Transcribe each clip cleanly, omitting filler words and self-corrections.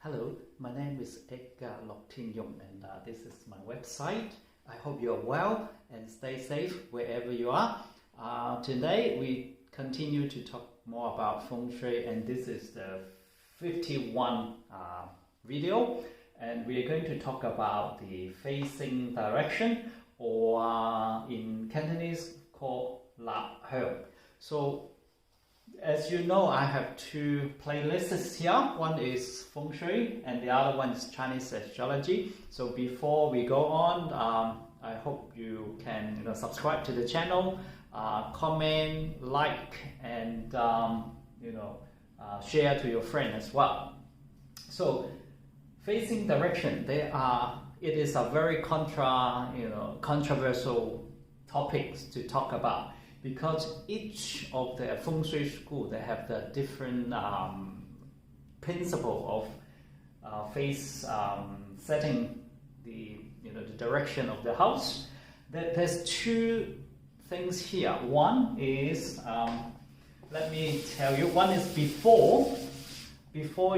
Hello, my name is Lok Tin Yong, and this is my website. I hope you are well and stay safe wherever you are. Today we continue to talk more about Feng Shui, and this is the 51 video, and we are going to talk about the facing direction, or in Cantonese called La Heo. So as you know, I have two playlists here. One is Feng Shui and the other one is Chinese astrology. So before we go on, I hope you can subscribe to the channel, comment, like, and share to your friend as well. So facing direction, it is a very controversial topics to talk about, because each of the Feng Shui school, they have the different principle of face setting the direction of the house. There's two things here. One is, let me tell you, one is before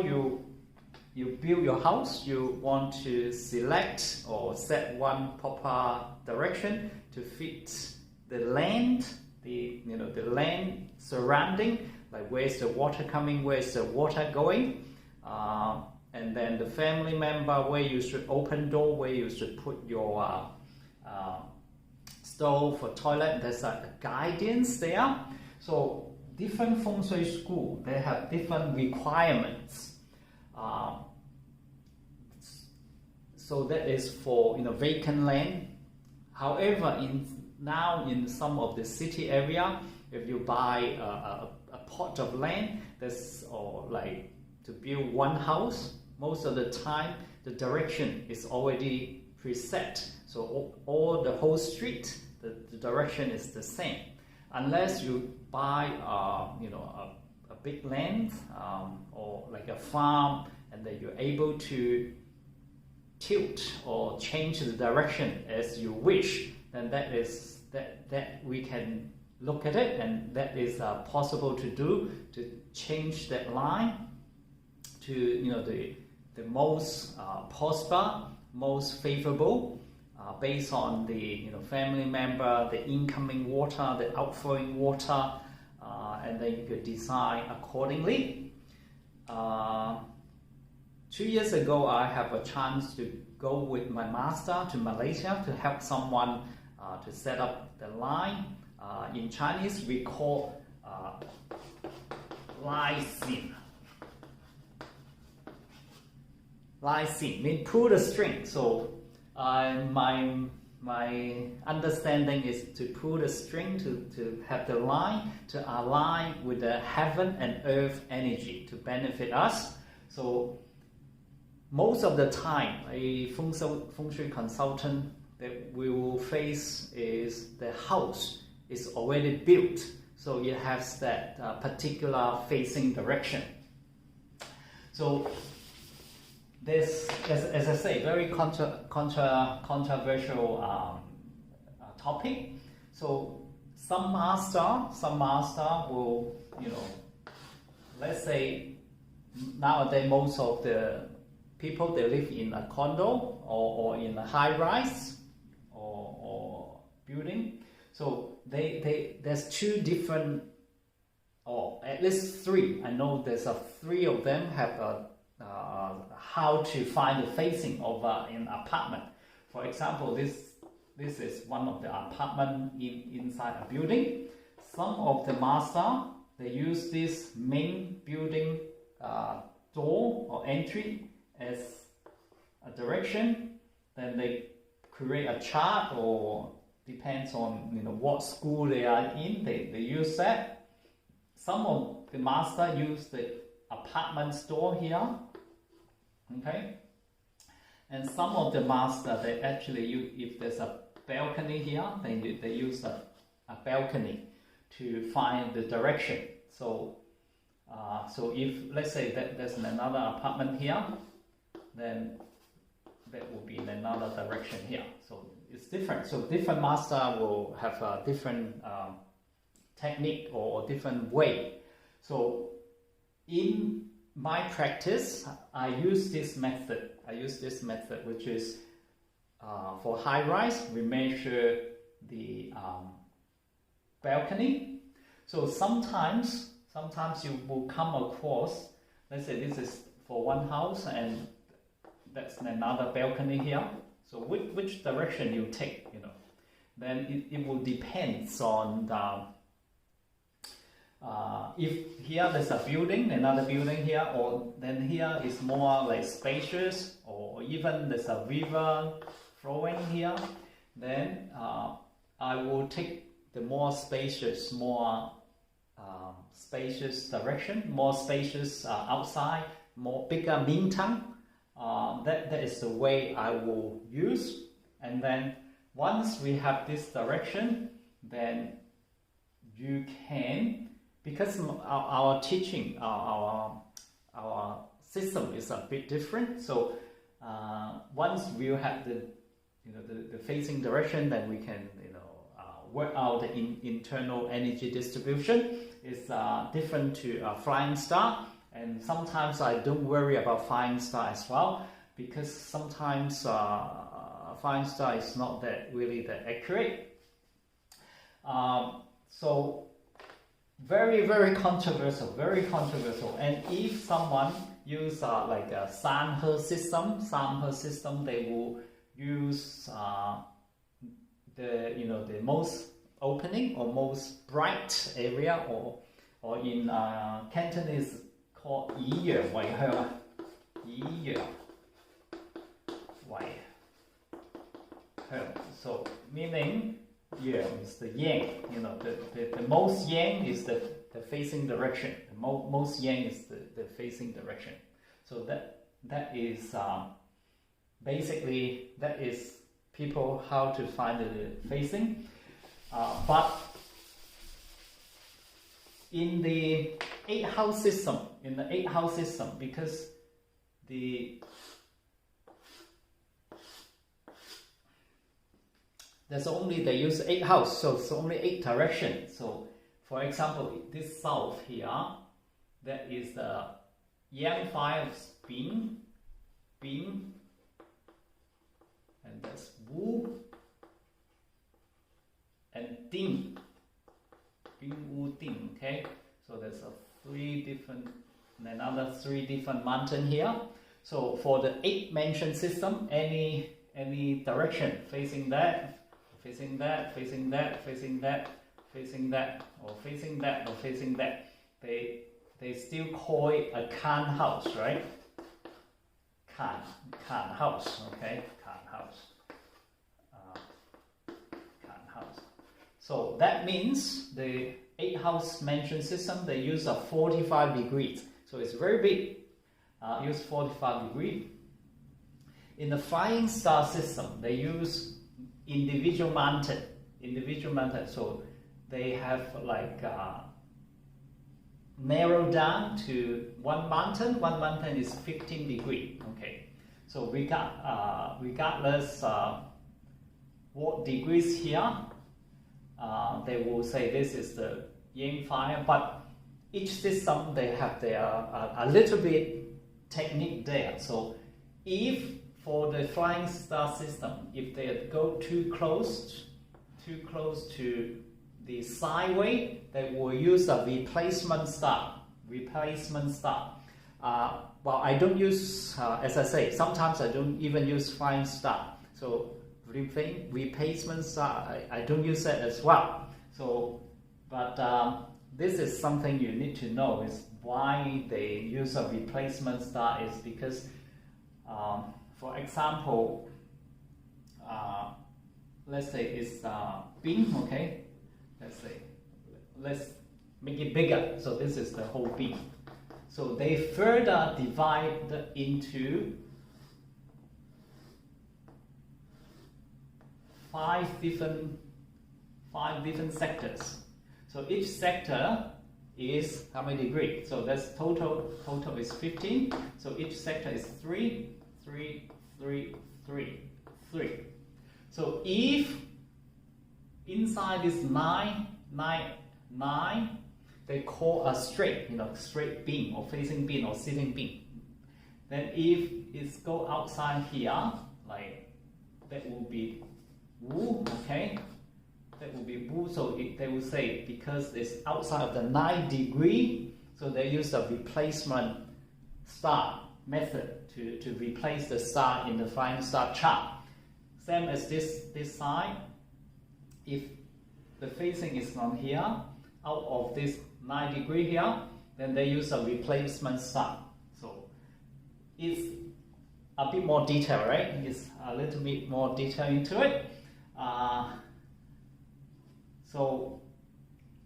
you build your house, you want to select or set one proper direction to fit the land, the land surrounding, like where's the water coming, where's the water going, and then the family member, where you should open door, where you should put your stove for toilet. There's a guidance there. So different Feng Shui school, they have different requirements. So that is for vacant land. However, now in some of the city area, if you buy a plot of land, like to build one house, most of the time the direction is already preset. So all the whole street, the direction is the same, unless you buy a big land or like a farm, and then you're able to tilt or change the direction as you wish. Then that we can look at it, and that is possible to do, to change that line to the most prosper, most favorable, based on the family member, the incoming water, the outflowing water, and then you could design accordingly. 2 years ago, I have a chance to go with my master to Malaysia to help someone to set up the line. In Chinese, we call Lai Xin. Lai Xin means pull the string. So my understanding is to pull the string to have the line to align with the heaven and earth energy to benefit us. So most of the time, a Feng Shui consultant that we will face is the house is already built, so it has that particular facing direction. So this, as I say, very controversial topic. So some master will, let's say nowadays most of the people, they live in a condo or in a high rise or building. So there's two different, or at least three. I know there's three of them have how to find the facing of an apartment. For example, this is one of the apartment inside a building. Some of the master, they use this main building door or entry as a direction. Then they create a chart, or depends on what school they are in, they use that. Some of the master use the apartment store here, okay, and some of the master, they actually use, if there's a balcony here, then they use a balcony to find the direction. So so if let's say that there's another apartment here, then that will be in another direction here. So it's different. So different master will have a different technique or different way. So in my practice, I use this method. Which is for high rise, we measure the balcony. So sometimes you will come across, let's say this is for one house and that's another balcony here. So which direction you take, then it will depends on the if here there's a building, another building here, or then here is more like spacious, or even there's a river flowing here, then I will take the more spacious direction, more spacious outside, more bigger meantime. That is the way I will use. And then once we have this direction, then you can, because our teaching, our system is a bit different. So once we have the facing direction, then we can work out the internal energy distribution. It's different to a flying star, and sometimes I don't worry about flying star as well, because sometimes flying star is not really that accurate. So very, very controversial. And if someone use like a Sanhe system, they will use the most opening or most bright area, or in Cantonese called 以陽為向，以陽為向. So meaning yang is the yang, the most yang is the facing direction. The most yang is the facing direction. So that is basically that is people how to find the facing. But in the 8-house system, because they use 8 house, so it's only 8 directions. So for example, this south here, that is the yang fire bin, and that's wu and ding, bin wu ding. Okay, so there's another 3 different mountain here. So for the 8-mansion system, any direction facing that, or facing that, they still call it a Kan house, right? Kan house, okay, Kan house. So that means the 8-house mansion system, they use a 45 degrees. So it's very big. Use 45 degrees. In the flying star system, they use individual mountain. So they have like narrowed down to one mountain. One mountain is 15 degrees. Okay. So regardless what degrees here, they will say this is the yang fire. But each system they have their a little bit technique there. So if for the flying star system, if they go too close to the sideway, they will use a replacement star. Well, I don't use, as I say, sometimes I don't even use flying star. So replacement star, I don't use that as well. So, but this is something you need to know, is why they use a replacement star is because, for example, let's say it's bin, okay? Let's make it bigger. So this is the whole bin. So they further divide into 5 different sectors. So each sector is how many degrees? So that's total is 15. So each sector is 3, 3, 3, 3, 3. So if inside is 9, 9, 9, they call a straight, straight beam or facing beam or sitting beam. Then if it's go outside here, like that will be Wu, okay? That will be Wu, so they will say because it's outside of the 9 degree, so they use a replacement star method to replace the star in the flying star chart. Same as this side, if the facing is on here, out of this 9 degree here, then they use a replacement star. So it's a bit more detail, right? It's a little bit more detail into it. So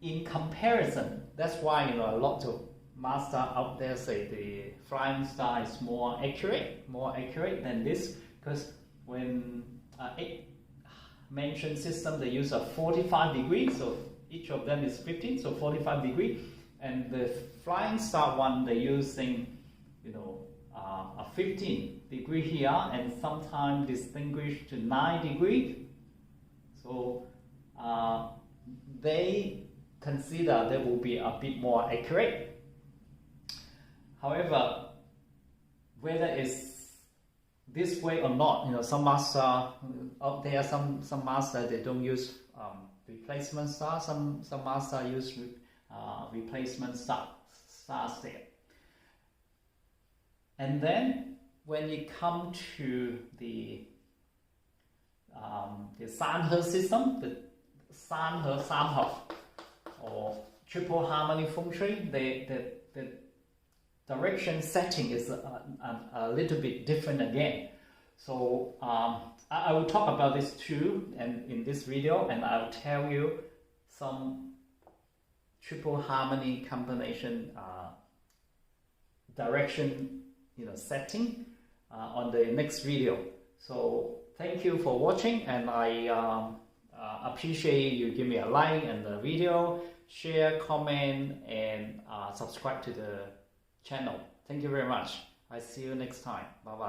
in comparison, that's why a lot of master out there say the flying star is more accurate than this, because when it mentioned system, they use a 45 degree, so each of them is 15, so 45 degree, and the flying star one they using a 15 degree here, and sometimes distinguished to 9 degree. So they consider that will be a bit more accurate. However, whether it's this way or not, some master out there, some master they don't use replacement star. Some master use replacement stars there. And then when you come to the Sanhe system, the Sanhe Samhao or triple harmony Feng Shui, the direction setting is a little bit different again. So I will talk about this too, and in this video, and I'll tell you some triple harmony combination direction setting on the next video. So thank you for watching, and I appreciate you give me a like and the video, share, comment, and subscribe to the channel. Thank you very much. I see you next time. Bye bye.